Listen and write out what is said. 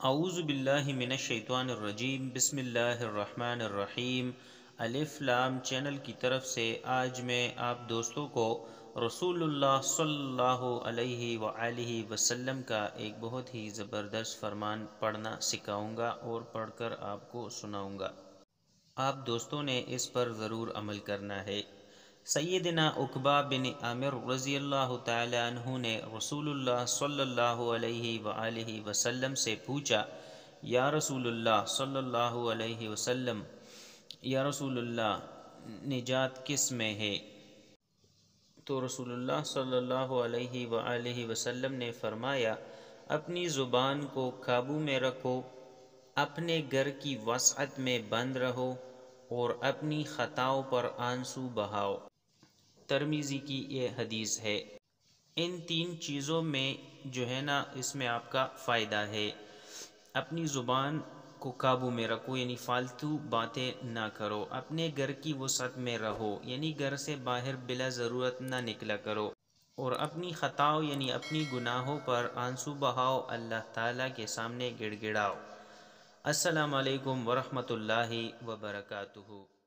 اعوذ باللہ من الشیطان الرجیم، بسم اللہ الرحمن الرحیم۔ الف لام چینل کی طرف سے آج میں آپ دوستوں کو رسول اللہ صلی اللہ علیہ وآلہ وسلم کا ایک بہت ہی زبردست فرمان پڑھنا سکھاؤں گا اور پڑھ کر آپ کو سناؤں گا۔ آپ دوستوں نے اس پر ضرور عمل کرنا ہے۔ سیدنا عقبہ بن عامر رضی اللہ تعالی عنہ نے رسول اللہ صلی اللہ علیہ وآلہ وسلم سے پوچھا، یا رسول اللہ صلی اللہ علیہ وسلم، یا رسول اللہ، نجات کس میں ہے؟ تو رسول اللہ صلی اللہ علیہ وآلہ وسلم نے فرمایا، اپنی زبان کو قابو میں رکھو، اپنے گھر کی وسعت میں بند رہو اور اپنی خطاؤں پر آنسو بہاؤ۔ ترمذی کی یہ حدیث ہے۔ ان تین چیزوں میں جو ہے نا، اس میں آپ کا فائدہ ہے۔ اپنی زبان کو قابو میں رکھو، یعنی فالتو باتیں نہ کرو، اپنے گھر کی وسعت میں رہو، یعنی گھر سے باہر بلا ضرورت نہ نکلا کرو، اور اپنی خطاؤں یعنی اپنی گناہوں پر آنسو بہاؤ، اللہ تعالیٰ کے سامنے گڑ گڑاؤ۔ السلام علیکم ورحمۃ اللہ وبرکاتہ۔